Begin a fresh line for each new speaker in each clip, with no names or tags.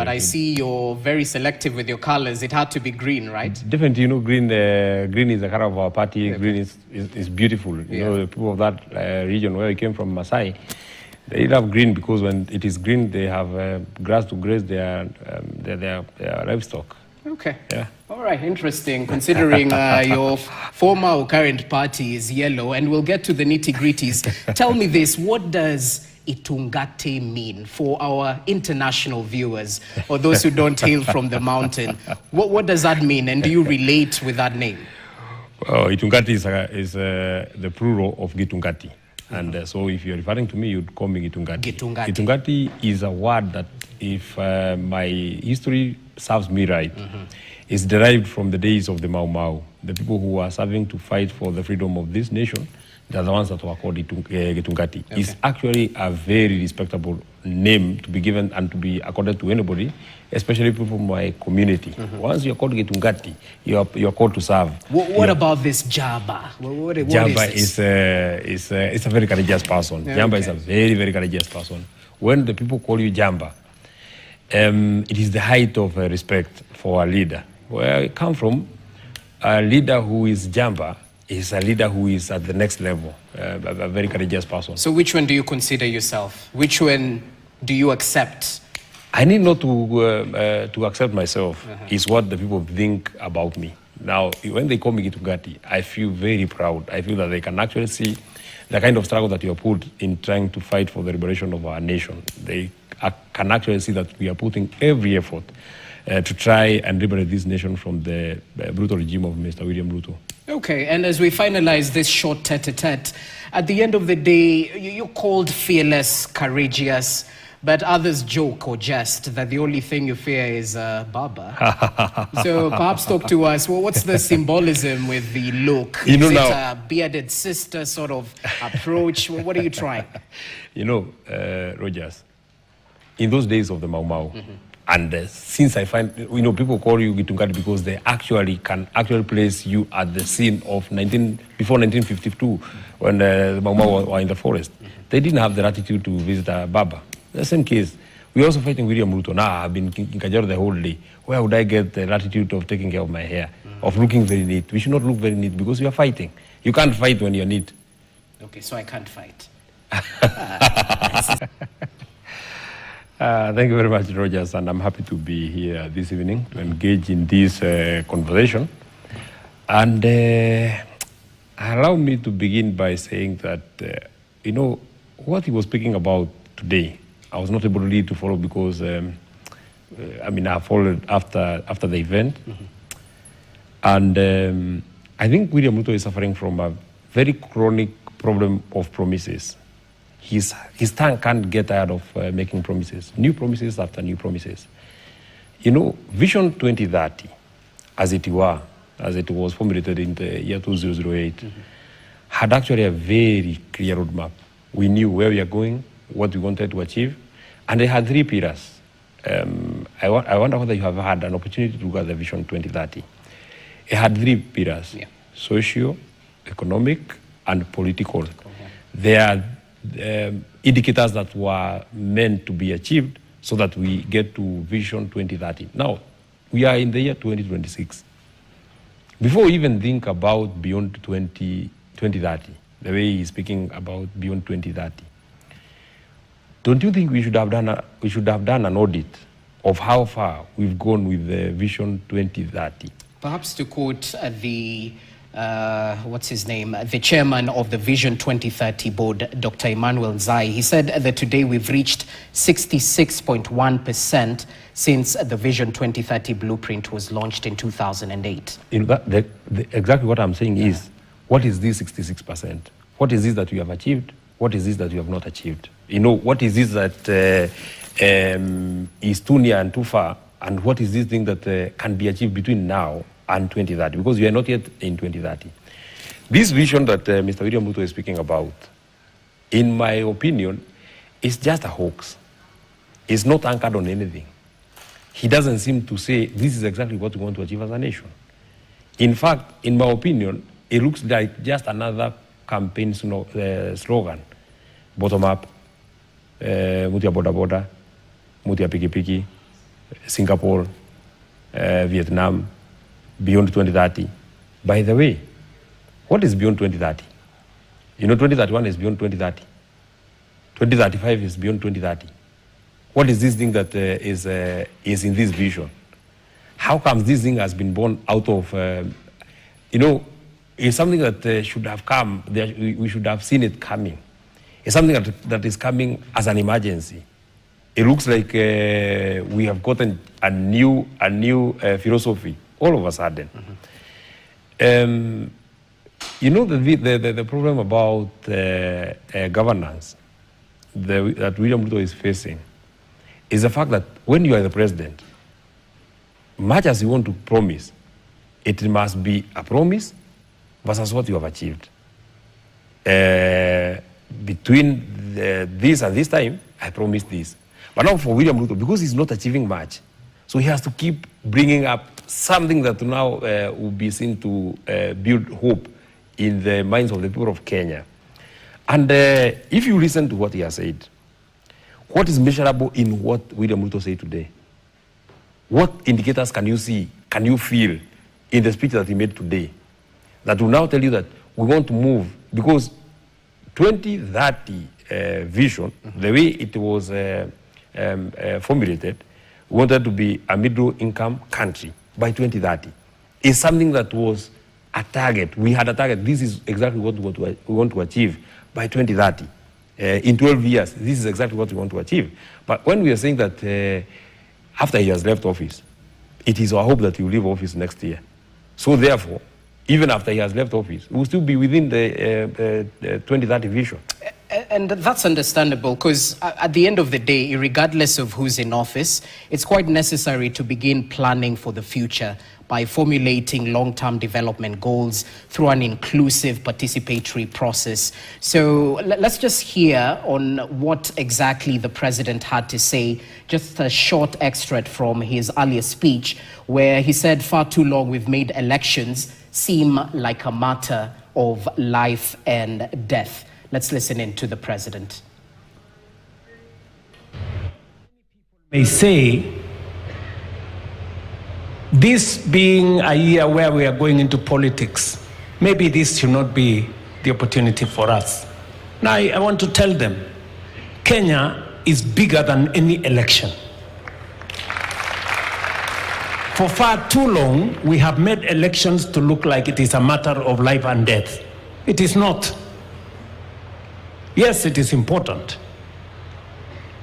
but I see you're very selective with your colors. It had to be green, right?
Definitely, you know, green is the color of our party. Okay. Green is beautiful. You know, the people of that region where we came from, Masai, they love green because when it is green, they have grass to graze their livestock.
Okay.
Yeah.
All right, interesting, considering your former or current party is yellow, and we'll get to the nitty-gritties. Tell me this, what does Itungate mean for our international viewers or those who don't hail from the mountain? What does that mean, and do you relate with that name?
Itungate is the plural of Gûtindîka. And so if you're referring to me, you'd call me Gûtindîka. Gûtindîka is a word that, if my history serves me right, is derived from the days of the Mau Mau. The people who were serving to fight for the freedom of this nation, they're the ones that were called Gûtindîka. Okay. It's actually a very respectable name to be given and to be accorded to anybody, especially people from my community. Once you're called Gûtindîka, you're called to serve.
What about this Jamba? What
Jamba
is this?
is a very courageous person. Okay. Jamba is a very, very courageous person. When the people call you Jamba, it is the height of respect for a leader. Where I come from, a leader who is Jamba is a leader who is at the next level, a very courageous person.
So which one do you consider yourself? Which one do you accept?
I need not to accept myself. Is what the people think about me. Now, when they call me Gûtindîka, I feel very proud. I feel that they can actually see the kind of struggle that you have put in trying to fight for the liberation of our nation. They can actually see that we are putting every effort to try and liberate this nation from the brutal regime of Mr. William Ruto.
Okay, and as we finalize this short tete-a-tete, at the end of the day, you're called fearless, courageous, but others joke or jest that the only thing you fear is Baba. So perhaps talk to us, well, what's the symbolism with the look? Is it a bearded sister sort of approach? What are you trying?
You know, Rogers, in those days of the Mau Mau, and since I find, you know, people call you Gûtindîka because they actually can place you at the scene of before 1952, when the Mau Mau were in the forest. They didn't have the latitude to visit Baba. The same case. We're also fighting William Ruto. Now, I've been in Kajamuka the whole day. Where would I get the latitude of taking care of my hair, of looking very neat? We should not look very neat because we are fighting. You can't fight when you're neat.
Okay, so I can't fight.
Thank you very much, Rogers, and I'm happy to be here this evening to engage in this conversation. And allow me to begin by saying that, you know, what he was speaking about today, I was not able really to follow because, I mean, I followed after the event. And I think William Ruto is suffering from a very chronic problem of promises. His tongue can't get tired of making promises, new promises after new promises. You know, Vision 2030, as it was formulated in the year 2008, had actually a very clear roadmap. We knew where we are going, what we wanted to achieve, and they had 3 pillars. I wonder whether you have had an opportunity to look at the Vision 2030. It had 3 pillars, socio, economic, and political. They are indicators that were meant to be achieved so that we get to Vision 2030. Now, we are in the year 2026. Before we even think about beyond 2030, the way he's speaking about beyond 2030, don't you think we should have done an audit of how far we've gone with the Vision 2030?
Perhaps to quote what's his name, the chairman of the Vision 2030 board, Dr. Emmanuel Nzai, he said that today we've reached 66.1% since the Vision 2030 blueprint was launched in 2008.
Exactly what I'm saying is, what is this 66%? What is this that we have achieved? What is this that we have not achieved? You know, what is this that is too near and too far? And what is this thing that can be achieved between now and 2030? Because we are not yet in 2030. This vision that Mr. William Ruto is speaking about, in my opinion, is just a hoax. It's not anchored on anything. He doesn't seem to say, this is exactly what we want to achieve as a nation. In fact, in my opinion, it looks like just another campaign slogan. Bottom up, Muthia Boda Boda, Muthia Piki Piki, Singapore, Vietnam, beyond 2030. By the way, what is beyond 2030? You know, 2031 is beyond 2030. 2035 is beyond 2030. What is this thing that is in this vision? How come this thing has been born out of, you know, it's something that should have come, we should have seen it coming. It's something that is coming as an emergency. It looks like we have gotten a new philosophy all of a sudden. You know, the problem about governance that William Ruto is facing is the fact that when you are the president, much as you want to promise, it must be a promise versus what you have achieved. Between this and this time, I promised this. But now for William Ruto, because he's not achieving much, so he has to keep bringing up something that now will be seen to build hope in the minds of the people of Kenya. And if you listen to what he has said, what is measurable in what William Ruto said today? What indicators can you see, can you feel in the speech that he made today that will now tell you that we want to move? Because 2030 vision, the way it was formulated, we wanted to be a middle income country by 2030. Is something that was a target. We had a target. This is exactly what we want to achieve by 2030. In 12 years, this is exactly what we want to achieve. But when we are saying that after he has left office, it is our hope that he will leave office next year. So therefore, even after he has left office, we will still be within the 2030 vision.
And that's understandable, because at the end of the day, regardless of who's in office, it's quite necessary to begin planning for the future by formulating long-term development goals through an inclusive participatory process. So let's just hear on what exactly the president had to say, just a short extract from his earlier speech, where he said, far too long we've made elections seem like a matter of life and death. Let's listen in to the president.
May say, this being a year where we are going into politics, maybe this should not be the opportunity for us. Now, I want to tell them, Kenya is bigger than any election. For far too long, we have made elections to look like it is a matter of life and death. It is not. Yes, it is important.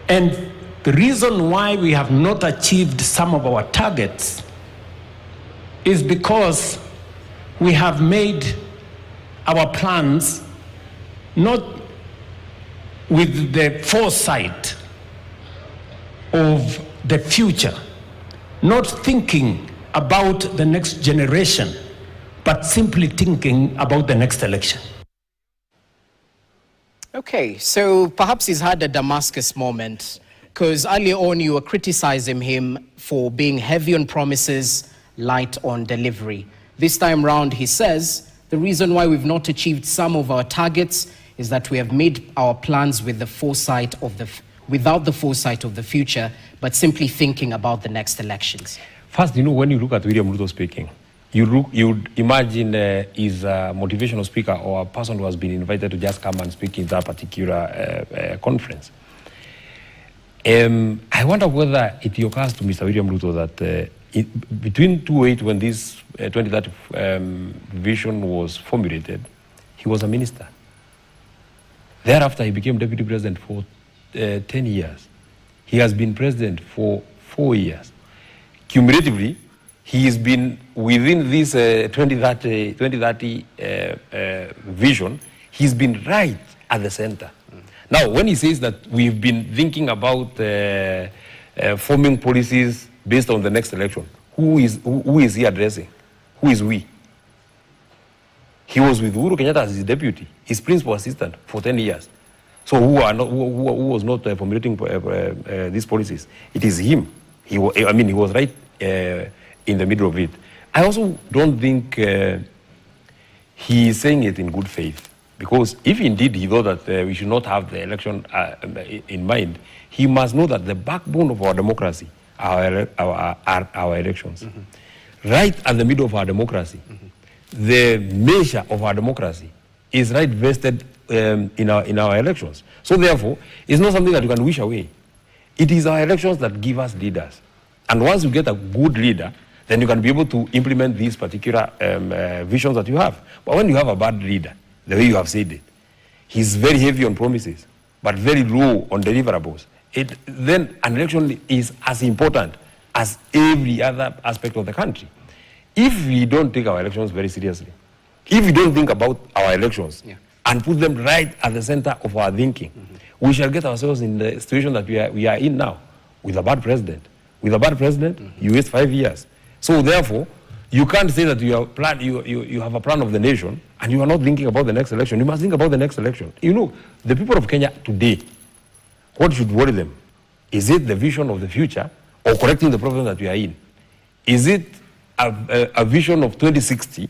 And the reason why we have not achieved some of our targets is because we have made our plans not with the foresight of the future, not thinking about the next generation, but simply thinking about the next election.
Okay, so perhaps he's had a Damascus moment, because earlier on you were criticizing him for being heavy on promises, light on delivery. This time round, he says, the reason why we've not achieved some of our targets is that we have made our plans with the foresight of without the foresight of the future, but simply thinking about the next elections.
First, you know, when you look at William Ruto speaking, you'd imagine he's a motivational speaker or a person who has been invited to just come and speak in that particular conference. I wonder whether it occurs to Mr. William Ruto that between 2008, when this 2030 vision was formulated, he was a minister. Thereafter, he became deputy president for 10 years. He has been president for 4 years. Cumulatively, he has been within this 2030 vision, he's been right at the center. Now, when he says that we've been thinking about forming policies based on the next election, who is he addressing? Who is we? He was with Uhuru Kenyatta as his deputy, his principal assistant for 10 years. So who was not formulating these policies? It is him. He was right in the middle of it. I also don't think he is saying it in good faith, because if indeed he thought that we should not have the election in mind, he must know that the backbone of our democracy our elections. Right at the middle of our democracy, the measure of our democracy is right vested in our elections. So therefore, it's not something that you can wish away. It is our elections that give us leaders. And once you get a good leader, then you can be able to implement these particular visions that you have. But when you have a bad leader, the way you have said it, he's very heavy on promises, but very low on deliverables. Then an election is as important as every other aspect of the country. If we don't take our elections very seriously, if we don't think about our elections and put them right at the center of our thinking, we shall get ourselves in the situation that we are in now, with a bad president. With a bad president, you waste 5 years. So therefore, you can't say that you have a plan of the nation and you are not thinking about the next election. You must think about the next election. You know, the people of Kenya today, what should worry them? Is it the vision of the future or correcting the problem that we are in? Is it a vision of 2060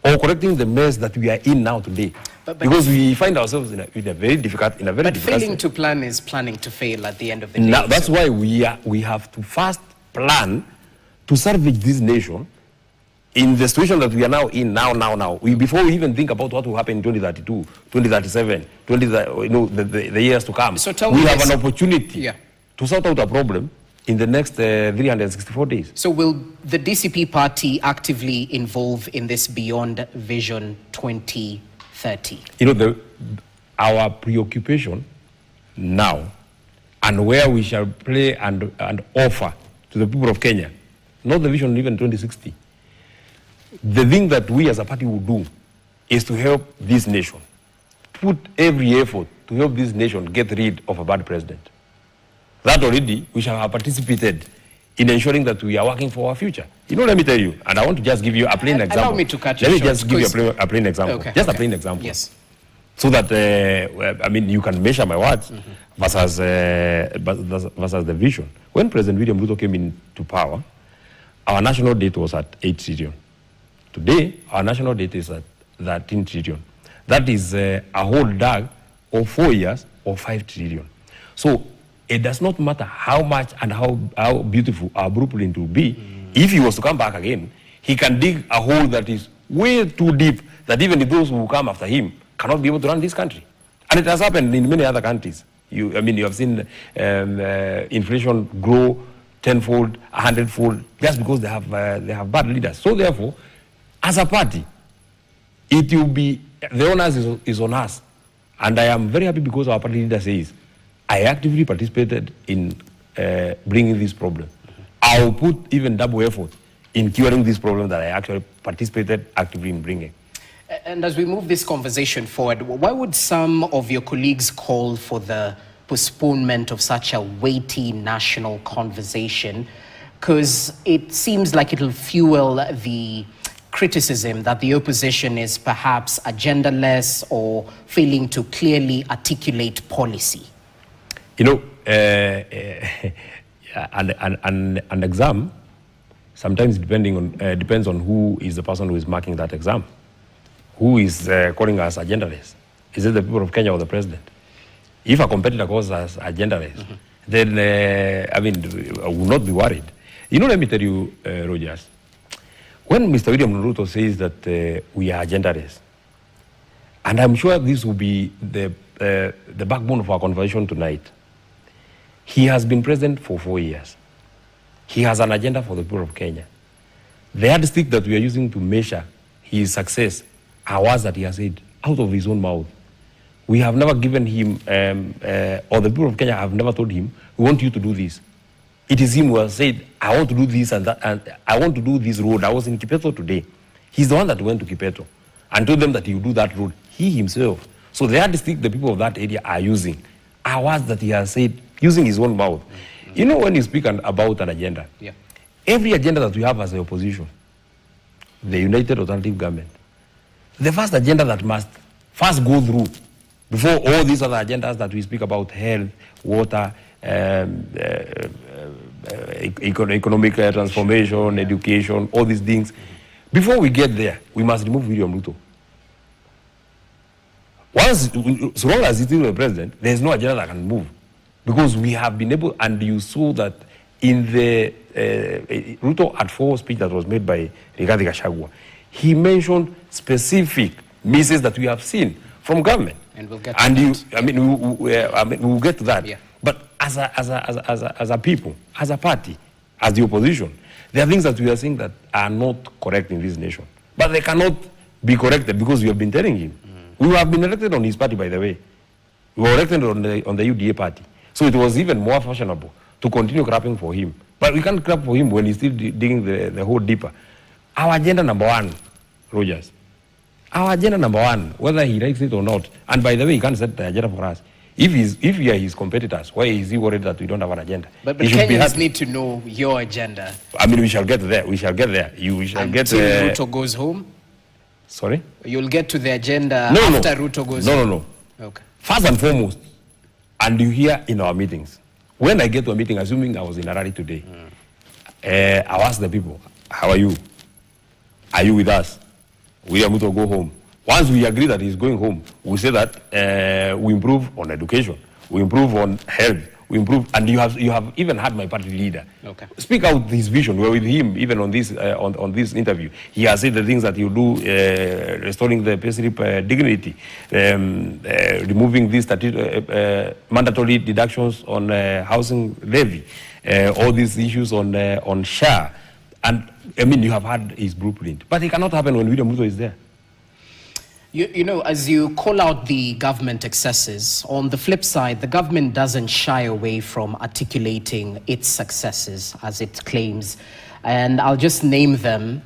or correcting the mess that we are in now today? Because we find ourselves in a very difficult
But failing to plan is planning to fail at the end of the day.
Now, that's why we have to first plan to salvage this nation in the situation that we are now in now. Before we even think about what will happen in 2032, 2037, the years to come,
so
we have an opportunity to sort out a problem in the next 364 days.
So will the DCP party actively involve in this Beyond Vision 2030?
You know, our preoccupation now and where we shall play and offer to the people of Kenya, not the vision even 2060. The thing that we as a party will do is to help this nation, put every effort to help this nation get rid of a bad president. That already we shall have participated in ensuring that we are working for our future. You know, let me tell you, and I want to just give you a plain example.
Allow me to cut you
Let me
short,
just give you a plain example.
Okay,
just a plain example.
Yes.
So that, you can measure my words versus the vision. When President William Ruto came into power, our national debt was at 8 trillion. Today, our national debt is at 13 trillion. That is a whole dag of 4 years of 5 trillion. So it does not matter how much and how beautiful our blueprint will be. If he was to come back again, he can dig a hole that is way too deep that even those who come after him cannot be able to run this country. And it has happened in many other countries. You have seen inflation grow tenfold, 100-fold, just because they have bad leaders. So therefore, as a party, it will be, the onus is on us. And I am very happy because our party leader says, I actively participated in bringing this problem. I will put even double effort in curing this problem that I actually participated actively in bringing.
And as we move this conversation forward, why would some of your colleagues call for the postponement of such a weighty national conversation? Because it seems like it'll fuel the criticism that the opposition is perhaps agendaless or failing to clearly articulate policy.
You know, an exam sometimes depends on who is the person who is marking that exam. Who is calling us agendaless? Is it the people of Kenya or the president? If a competitor calls us agendaless, then I will not be worried. You know, let me tell you, Rogers, when Mr. William Ruto says that we are agendaless, and I'm sure this will be the backbone of our conversation tonight, he has been president for 4 years. He has an agenda for the people of Kenya. The yardstick that we are using to measure his success are words that he has said out of his own mouth. We have never given him, or the people of Kenya have never told him, we want you to do this. It is him who has said, I want to do this and that, and I want to do this road. I was in Kipeto today. He's the one that went to Kipeto and told them that he will do that road. He himself. So the yardstick the people of that area are using are words that he has said using his own mouth. You know, when you speak about an agenda, every agenda that we have as the opposition, the United Alternative Government, the first agenda that must first go through before all these other agendas that we speak about, health, water, economic transformation, education, all these things, before we get there, we must remove William Ruto. So long as he's still the president, there's no agenda that can move. Because we have been able, and you saw that in the Ruto at 4 speech that was made by Rigathi Gachagua, he mentioned specific misses that we have seen from government.
And we'll get to that.
We'll get to that.
Yeah.
But as a people, as a party, as the opposition, there are things that we are saying that are not correct in this nation. But they cannot be corrected because we have been telling him. We have been elected on his party, by the way. We were elected on the UDA party. So it was even more fashionable to continue clapping for him. But we can't clap for him when he's still digging the hole deeper. Our agenda number one, Rogers. Our agenda number one, whether he likes it or not, and by the way, he can't set the agenda for us. If we are his competitors, why is he worried that we don't have an agenda?
But Kenyans need to know your agenda.
I mean, we shall get there. We shall get there. We shall get
there. Until Ruto goes home?
Sorry?
You'll get to the agenda after Ruto goes home?
No.
Okay.
First and foremost, and you hear in our meetings, when I get to a meeting, assuming I was in a rally today, I'll ask the people, how are you? Are you with us? William Ruto go home. Once we agree that he's going home, we say that we improve on education, we improve on health, we improve, and you have even had my party leader speak out this vision. We're with him even on this on this interview. He has said the things that he'll do, restoring the payslip dignity, removing these mandatory deductions on housing levy, all these issues on SHA, and I mean you have had his blueprint, but it cannot happen when William Ruto is there.
You know, as you call out the government excesses, on the flip side, the government doesn't shy away from articulating its successes, as it claims. And I'll just name them,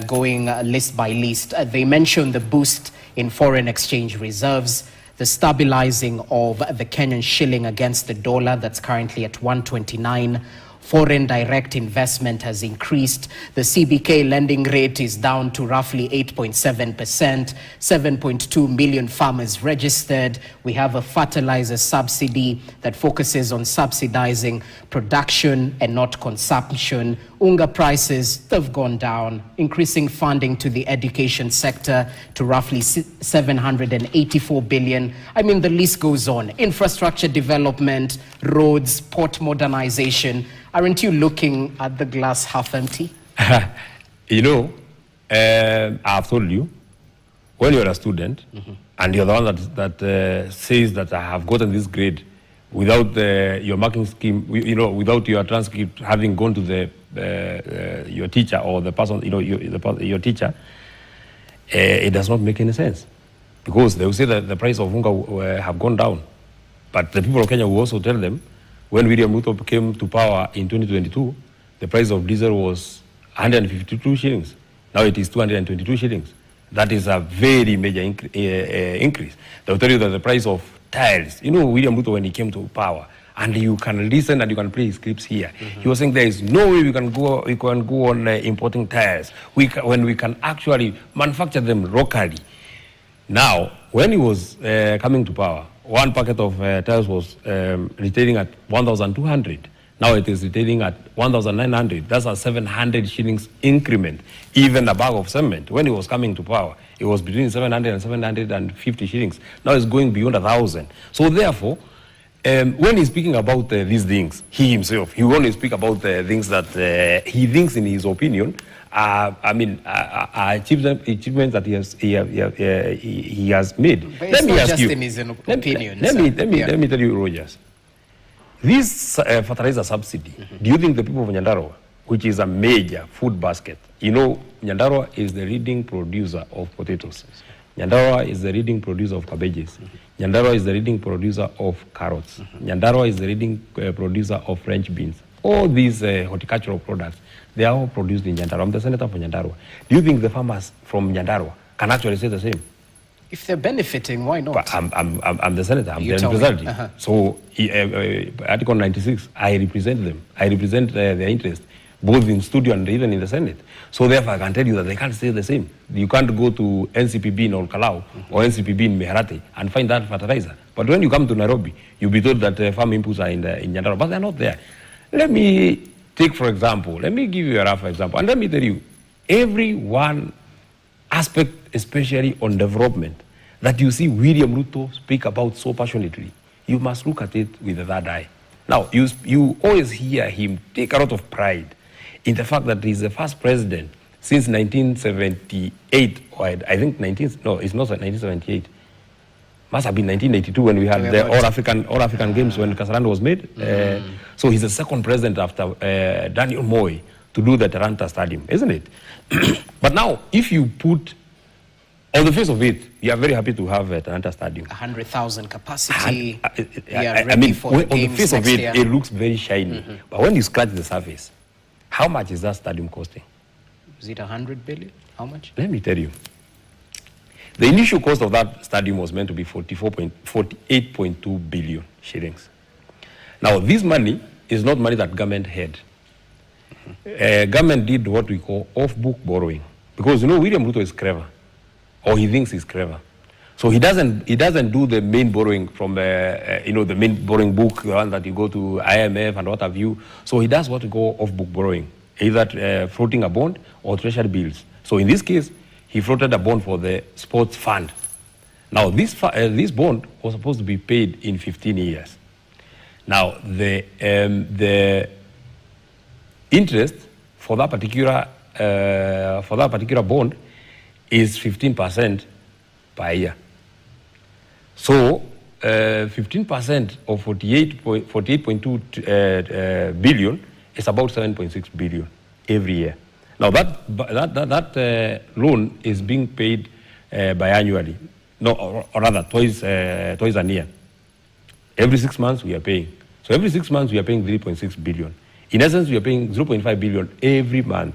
going list by list. They mention the boost in foreign exchange reserves, the stabilizing of the Kenyan shilling against the dollar that's currently at 129. Foreign direct investment has increased. The CBK lending rate is down to roughly 8.7%. 7.2 million farmers registered. We have a fertilizer subsidy that focuses on subsidizing production and not consumption. Unga prices have gone down, increasing funding to the education sector to roughly 784 billion. I mean, the list goes on. Infrastructure development, roads, port modernization. Aren't you looking at the glass half empty?
You know, I've told you, when you're a student, and you're the one that says that I have gotten this grade without your marking scheme, without your transcript having gone to your teacher or the person, your teacher, it does not make any sense. Because they will say that the price of unga have gone down. But the people of Kenya will also tell them, when William Ruto came to power in 2022, the price of diesel was 152 shillings. Now it is 222 shillings. That is a very major increase. They'll tell you that the price of tiles, William Ruto, when he came to power, and you can listen and you can play his clips here. He was saying there is no way we can go on importing tiles when we can actually manufacture them locally. Now, when he was coming to power, one packet of tiles was retailing at 1,200. Now it is retailing at 1,900. That's a 700 shillings increment. Even a bag of cement, when he was coming to power, it was between 700 and 750 shillings. Now it's going beyond 1,000. So therefore, when he's speaking about these things, he himself, he will only speak about things that he thinks, in his opinion, achievements that he has made.
But let me ask you. In his opinion.
Let me tell you, Rogers. This fertilizer subsidy, do you think the people of Nyandarua, which is a major food basket, Nyandarua is the leading producer of potatoes. Nyandarua is the leading producer of cabbages. Nyandarua is the leading producer of carrots. Nyandarua is the leading producer of French beans. All these horticultural products, they are all produced in Nyandarua. I'm the senator for Nyandarua. Do you think the farmers from Nyandarua can actually say the same?
If they're benefiting, why not?
But I'm the senator. I'm the representative. So Article 96, I represent them. I represent their interest, both in studio and even in the Senate. So therefore, I can tell you that they can't say the same. You can't go to NCPB in Olkalau or NCPB in Meharate and find that fertilizer. But when you come to Nairobi, you'll be told that farm inputs are in Nyandarua, but they're not there. Let me take, for example, let me give you a rough example. And let me tell you, every one aspect, especially on development, that you see William Ruto speak about so passionately, you must look at it with the third eye. Now, you always hear him take a lot of pride in the fact that he's the first president since 1978, or I think it's not 1978. Must have been 1982 when we had the All-African Games when Kasarani was made. So he's the second president after Daniel Moi to do the Taranta Stadium, isn't it? But now, if you put, on the face of it, you are very happy to have a Taranta Stadium.
100,000 capacity.
On the face of it, it looks very shiny. But when you scratch the surface, how much is that stadium costing?
Is it 100 billion? How much?
Let me tell you. The initial cost of that stadium was meant to be 48.2 billion shillings. Now, this money is not money that government had. Government did what we call off-book borrowing. Because, William Ruto is clever. Or he thinks he's clever. So he doesn't do the main borrowing from, the main borrowing book, the one that you go to IMF and what have you. So he does what we call off-book borrowing, either floating a bond or treasury bills. So in this case, he floated a bond for the sports fund. Now, this bond was supposed to be paid in 15 years. Now, the interest for that particular bond is 15% per year. So, 15% of 48.2 billion is about 7.6 billion every year. Now that loan is being paid biannually, or rather twice a year. Every 6 months we are paying. So every 6 months we are paying 3.6 billion. In essence, we are paying 0.5 billion every month.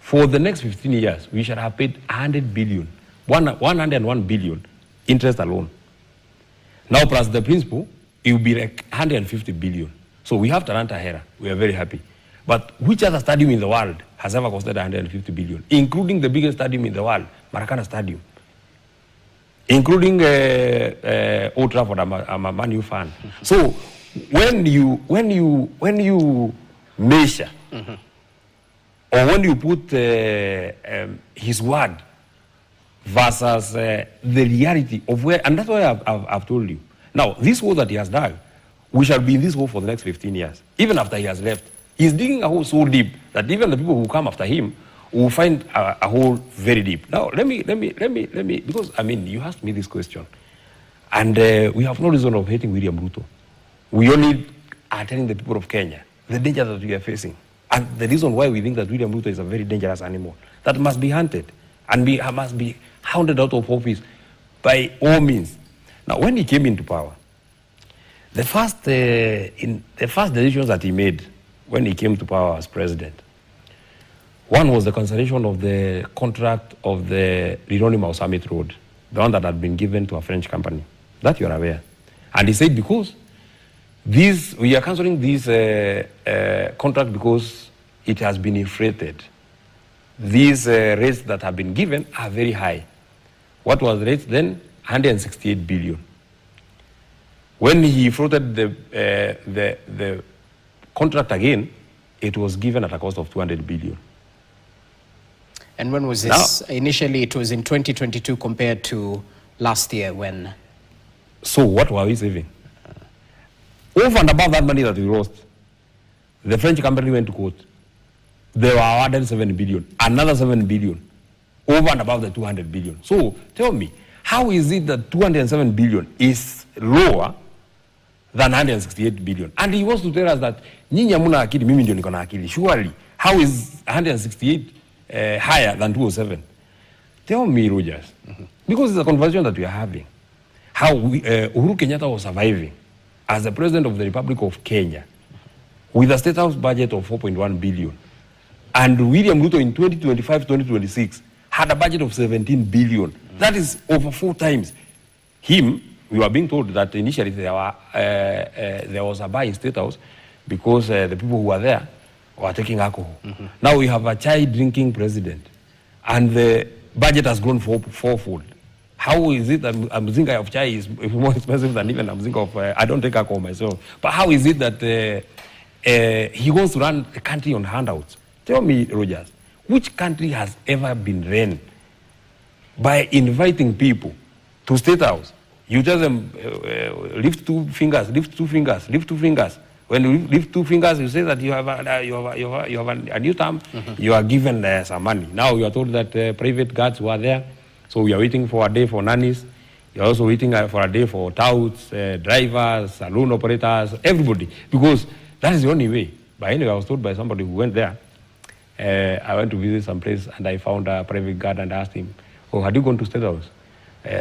For the next 15 years, we shall have paid 100 billion, 101 billion interest alone. Now plus the principal, it will be like 150 billion. So we have Taranta here. We are very happy. But which other stadium in the world has ever costed 150 billion, including the biggest stadium in the world, Maracana Stadium, including Old Trafford? I'm a Man U fan. So when you measure, or when you put his word versus the reality of where, and that's why I've told you. Now, this hole that he has dug, we shall be in this hole for the next 15 years, even after he has left. He's digging a hole so deep that even the people who come after him will find a hole very deep. Now, let me, because, you asked me this question, and we have no reason of hating William Ruto. We only are telling the people of Kenya the danger that we are facing, and the reason why we think that William Ruto is a very dangerous animal that must be hunted and must be hounded out of office by all means. Now, when he came into power, the first decisions that he made when he came to power as president, one was the cancellation of the contract of the Rironi Summit Road, the one that had been given to a French company, that you are aware. And he said, because we are cancelling this contract because it has been inflated. These rates that have been given are very high. What was the rate then? 168 billion. When he floated the contract again, it was given at a cost of 200 billion.
And when was this? Now, initially, it was in 2022 compared to last year when?
So what were we saving? Over and above that money that we lost, the French company went to court. They were awarded 7 billion, another 7 billion, over and above the 200 billion. So tell me, how is it that 207 billion is lower than 168 billion? And he wants to tell us that nyinyi hamuna akili, mimi ndio niko na akili. Surely, how is 168 higher than 207? Tell me, Rogers. Because it's a conversation that we are having. How Uhuru Kenyatta was surviving as the President of the Republic of Kenya with a State House budget of 4.1 billion. And William Ruto in 2025-2026 had a budget of 17 billion. That is over 4 times him. We were being told that initially there was a buy in State House because the people who were there were taking alcohol. Now we have a child drinking president, and the budget has grown fourfold. How is it that a mzinga of chai is more expensive than even a mzinga of, I don't take alcohol myself, but how is it that he wants to run the country on handouts? Tell me, Rogers, which country has ever been run by inviting people to State House? You tell them, lift 2 fingers, lift 2 fingers, lift 2 fingers. When you lift 2 fingers, you say that you have a new term, you are given some money. Now you are told that private guards were there, so we are waiting for a day for nannies. You are also waiting for a day for touts, drivers, saloon operators, everybody, because that is the only way. But anyway, I was told by somebody who went there, I went to visit some place and I found a private guard and asked him, oh, had you gone to State House?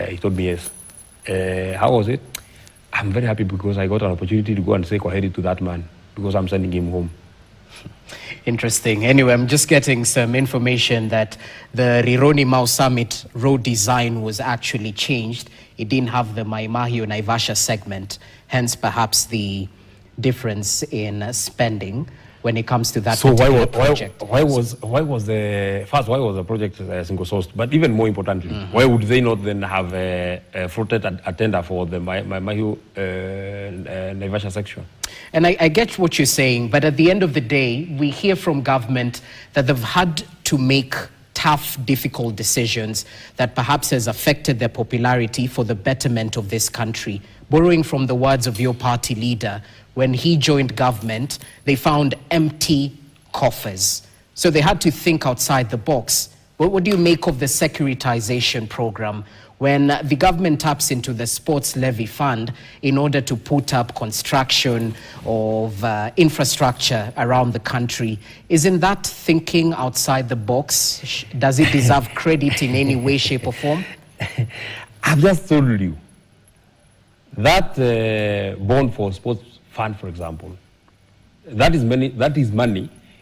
He told me yes. How was it? I'm very happy because I got an opportunity to go and say kwaheri to that man because I'm sending him home.
Interesting. Anyway, I'm just getting some information that the Rironi Mau Summit road design was actually changed. It didn't have the Mai Mahiu Naivasha segment, hence perhaps the difference in spending when it comes to that particular project.
Why was the project single sourced? But even more importantly, why would they not then have floated a tender for the Mahiu Naivasha section?
And I get what you're saying, but at the end of the day, we hear from government that they've had to make tough, difficult decisions that perhaps has affected their popularity for the betterment of this country. Borrowing from the words of your party leader, when he joined government, they found empty coffers. So they had to think outside the box. What do you make of the securitization program when the government taps into the sports levy fund in order to put up construction of infrastructure around the country? Isn't that thinking outside the box? Does it deserve credit in any way, shape or form?
I've just told you that bond for sports fund, for example, that is money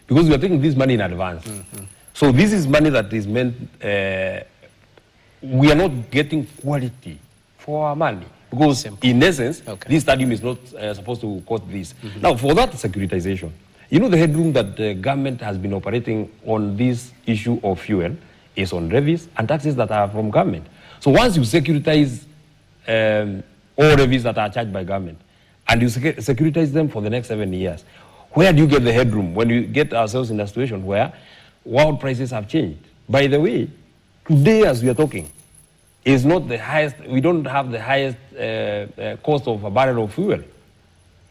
because we are taking this money in advance. So this is money that is meant, we are not getting quality for our money because in essence, this stadium is not supposed to cost this. Now for that securitization, you know the headroom that the government has been operating on this issue of fuel is on levies and taxes that are from government. So once you securitize all levies that are charged by government, and you securitize them for the next 7 years, where do you get the headroom when you get ourselves in a situation where world prices have changed? By the way, today as we are talking, is not the highest, we don't have the highest cost of a barrel of fuel.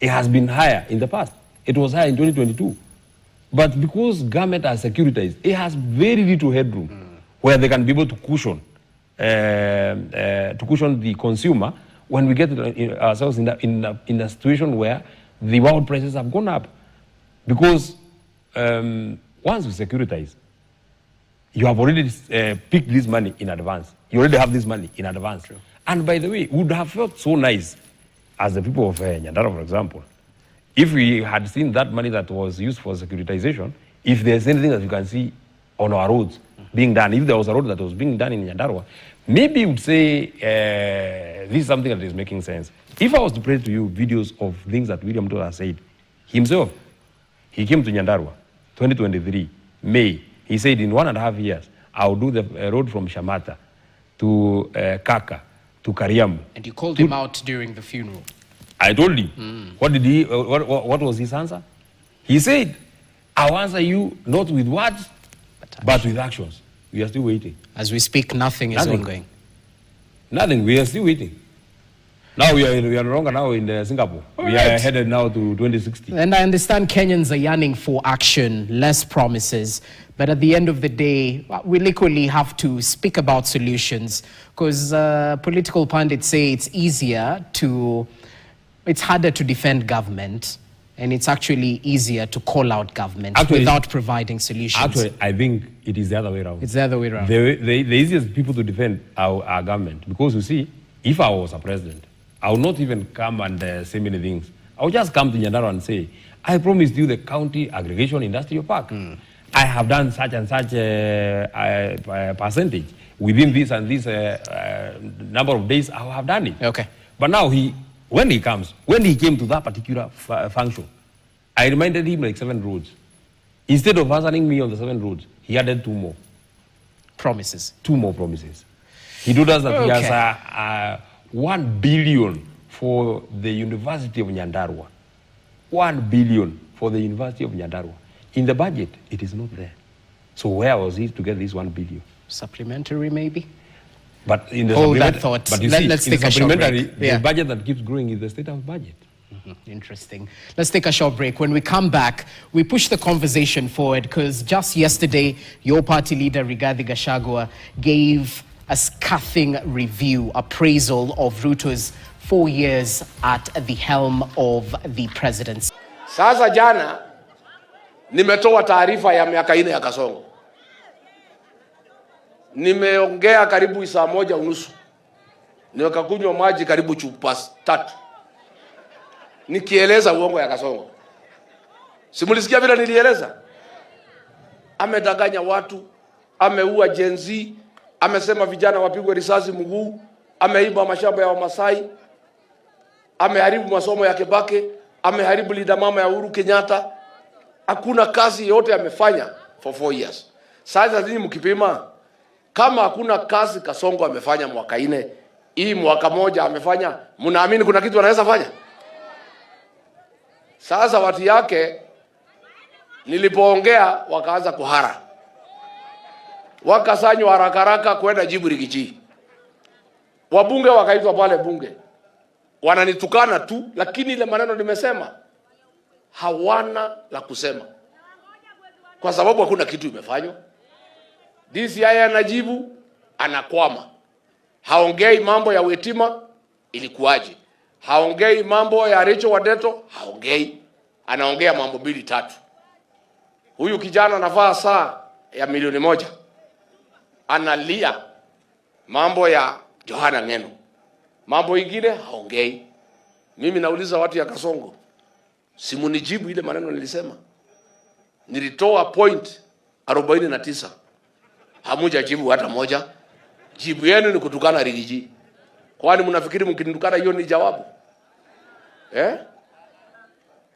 It has been higher in the past. It was higher in 2022. But because government has securitized, it has very little headroom where they can be able to cushion the consumer when we get ourselves in a situation where the world prices have gone up. Because once you securitize, you have already picked this money in advance. You already have this money in advance. True. And by the way, it would have felt so nice as the people of Njorua, for example, if we had seen that money that was used for securitization, if there's anything that you can see on our roads being done, if there was a road that was being done in Njorua, maybe you would say this is something that is making sense. If I was to play to you videos of things that William Ruto has said himself, he came to Njorua, 2023, May. He said in 1.5 years, I'll do the road from Shamata to Kaka to Kariambu.
And you called him out during the funeral.
I told him. What was his answer? He said, I'll answer you not with words, but with actions. We are still waiting.
As we speak, nothing is ongoing.
Nothing. We are still waiting. Now we are no longer now in Singapore. We are headed now to 2060.
And I understand Kenyans are yearning for action, less promises. But at the end of the day, we'll equally have to speak about solutions because political pundits say it's harder to defend government and it's actually easier to call out government without providing solutions.
Actually, I think it is the other way around.
It's the other way around.
The easiest people to defend our government, because you see, if I was a president, I would not even come and say many things. I would just come to Njorua and say, I promised you the county aggregation industrial park. I have done such and such percentage. Within this and this number of days, I have done it.
Okay.
But now when he came to that particular function, I reminded him like 7 roads. Instead of answering me on the 7 roads, he added 2 more.
Promises.
2 more promises. He told us that he has 1 billion for the University of Njorua. 1 billion for the University of Njorua. In the budget, it is not there. So where was he to get this 1 billion?
Supplementary, maybe?
But in the
that thought.
But you
let's
see,
take
in
a short
supplementary,
break.
the budget that keeps growing is the state house budget.
Interesting. Let's take a short break. When we come back, we push the conversation forward because just yesterday, your party leader, Rigathi Gachagua, gave a scathing review, appraisal of Ruto's 4 years at the helm of the presidency.
Sasa jana, nimetoa taarifa ya miaka 4 ya Kasongo. Nimeongea karibu saa 1:30. Nikakunywa maji karibu chupa 3. Nikieleza uongo ya Kasongo. Simulisikia vile nilieleza? Amedanganya watu, ameua Gen Z, amesema vijana wapigwe risasi mguu, ameiba mashamba ya Wamasai, ameharibu masomo ya Kibaki, ameharibu linda mama ya Uhuru Kenyatta. Hakuna kazi yote amefanya for 4 years. Sasa nini mkipima? Kama hakuna kazi Kasongo amefanya mwaka 4, hii mwaka 1 amefanya, mnaamini kuna kitu anaweza fanya? Sasa watu yake nilipoongea wakaanza kuhara. Wakasanywa haraka haraka kwenda jibu Rigiji. Wabunge wakaitwa pale bunge. Wananitukana tu, lakini ile maneno nimesema hawana la kusema. Kwa sababu hakuna kitu imefanywa. DCI anajibu, anakwama. Haongei mambo ya Wetima, ilikuwaje? Haongei mambo ya Rachel Wadeto, haongei. Anaongea mambo 2-3. Huyu kijana anavaa saa ya milioni 1. Analia mambo ya Johana Ngeno. Mambo ingine haongei. Mimi nauliza watu ya Kasongo, simunijibu ile maneno nilisema. Nilitoa point 49. Hamuja jibu hata moja. Jibu yenu ni kutukana Rigiji. Kwani mnafikiri mkinitukana hiyo ni jawabu?